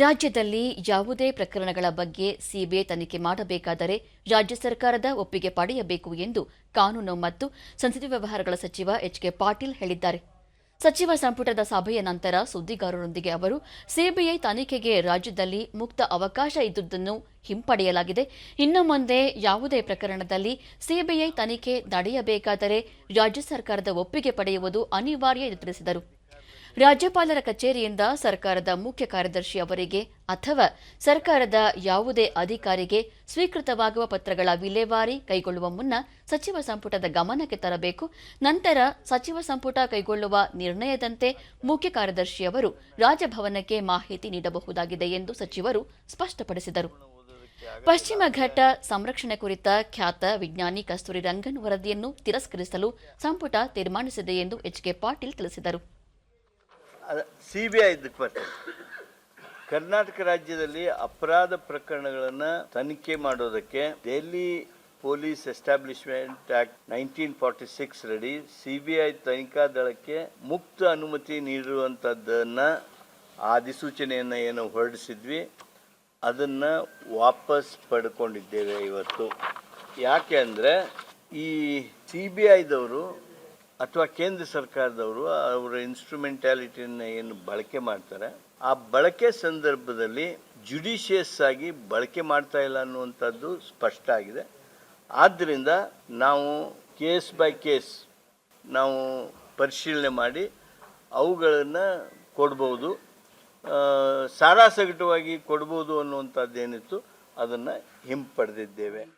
ರಾಜ್ಯದಲ್ಲಿ ಯಾವುದೇ ಪ್ರಕರಣಗಳ ಬಗ್ಗೆ ಸಿಬಿಐ ತನಿಖೆ ಮಾಡಬೇಕಾದರೆ ರಾಜ್ಯ ಸರ್ಕಾರದ ಒಪ್ಪಿಗೆ ಪಡೆಯಬೇಕು ಎಂದು ಕಾನೂನು ಮತ್ತು ಸಂಸದೀಯ ವ್ಯವಹಾರಗಳ ಸಚಿವ ಎಚ್ಕೆ ಪಾಟೀಲ್ ಹೇಳಿದ್ದಾರೆ. ಸಚಿವ ಸಂಪುಟದ ಸಭೆಯ ನಂತರ ಸುದ್ದಿಗಾರರೊಂದಿಗೆ ಅವರು ಸಿಬಿಐ ತನಿಖೆಗೆ ರಾಜ್ಯದಲ್ಲಿ ಮುಕ್ತ ಅವಕಾಶ ಇದ್ದುದನ್ನು ಹಿಂಪಡೆಯಲಾಗಿದೆ. ಇನ್ನು ಮುಂದೆ ಯಾವುದೇ ಪ್ರಕರಣದಲ್ಲಿ ಸಿಬಿಐ ತನಿಖೆ ನಡೆಯಬೇಕಾದರೆ ರಾಜ್ಯ ಸರ್ಕಾರದ ಒಪ್ಪಿಗೆ ಪಡೆಯುವುದು ಅನಿವಾರ್ಯ ಎಂದು ತಿಳಿಸಿದರು. ರಾಜ್ಯಪಾಲರ ಕಚೇರಿಯಿಂದ ಸರ್ಕಾರದ ಮುಖ್ಯ ಕಾರ್ಯದರ್ಶಿ ಅವರಿಗೆ ಅಥವಾ ಸರ್ಕಾರದ ಯಾವುದೇ ಅಧಿಕಾರಿಗೆ ಸ್ವೀಕೃತವಾಗುವ ಪತ್ರಗಳ ವಿಲೇವಾರಿ ಕೈಗೊಳ್ಳುವ ಮುನ್ನ ಸಚಿವ ಸಂಪುಟದ ಗಮನಕ್ಕೆ ತರಬೇಕು. ನಂತರ ಸಚಿವ ಸಂಪುಟ ಕೈಗೊಳ್ಳುವ ನಿರ್ಣಯದಂತೆ ಮುಖ್ಯ ಕಾರ್ಯದರ್ಶಿಯವರು ರಾಜಭವನಕ್ಕೆ ಮಾಹಿತಿ ನೀಡಬಹುದಾಗಿದೆ ಎಂದು ಸಚಿವರು ಸ್ಪಷ್ಟಪಡಿಸಿದರು. ಪಶ್ಚಿಮ ಘಟ್ಟ ಸಂರಕ್ಷಣೆ ಕುರಿತ ಖ್ಯಾತ ವಿಜ್ಞಾನಿ ಕಸ್ತೂರಿ ರಂಗನ್ ವರದಿಯನ್ನು ತಿರಸ್ಕರಿಸಲು ಸಂಪುಟ ತೀರ್ಮಾನಿಸಿದೆ ಎಂದು ಎಚ್ಕೆ ಪಾಟೀಲ್ ತಿಳಿಸಿದರು. ಸಿಬಿಐ ಇದಕ್ಕೆ ಬರ್ತದೆ. ಕರ್ನಾಟಕ ರಾಜ್ಯದಲ್ಲಿ ಅಪರಾಧ ಪ್ರಕರಣಗಳನ್ನು ತನಿಖೆ ಮಾಡೋದಕ್ಕೆ ದೆಹಲಿ ಪೊಲೀಸ್ ಎಸ್ಟಾಬ್ಲಿಷ್ಮೆಂಟ್ ಆಕ್ಟ್ 1946 ರಡಿ ಸಿಬಿಐ ತನಿಖಾ ದಳಕ್ಕೆ ಮುಕ್ತ ಅನುಮತಿ ನೀಡಿರುವಂಥದ್ದನ್ನು ಆ ಅಧಿಸೂಚನೆಯನ್ನು ಏನು ಹೊರಡಿಸಿದ್ವಿ ಅದನ್ನು ವಾಪಸ್ ಪಡ್ಕೊಂಡಿದ್ದೇವೆ ಇವತ್ತು. ಯಾಕೆ ಅಂದರೆ ಈ ಸಿಬಿಐದವರು ಅಥವಾ ಕೇಂದ್ರ ಸರ್ಕಾರದವರು ಅವರ ಇನ್ಸ್ಟ್ರೂಮೆಂಟಾಲಿಟಿಯನ್ನು ಏನು ಬಳಕೆ ಮಾಡ್ತಾರೆ ಆ ಬಳಕೆ ಸಂದರ್ಭದಲ್ಲಿ ಜುಡಿಷಿಯಸ್ ಆಗಿ ಬಳಕೆ ಮಾಡ್ತಾ ಇಲ್ಲ ಅನ್ನುವಂಥದ್ದು ಸ್ಪಷ್ಟ ಆಗಿದೆ. ಆದ್ದರಿಂದ ನಾವು ಕೇಸ್ ಬೈ ಕೇಸ್ ನಾವು ಪರಿಶೀಲನೆ ಮಾಡಿ ಅವುಗಳನ್ನು ಕೊಡ್ಬೋದು, ಸಾರಾಸಗಟವಾಗಿ ಕೊಡ್ಬೋದು ಅನ್ನುವಂಥದ್ದೇನಿತ್ತು ಅದನ್ನು ಹಿಂಪಡೆದಿದ್ದೇವೆ.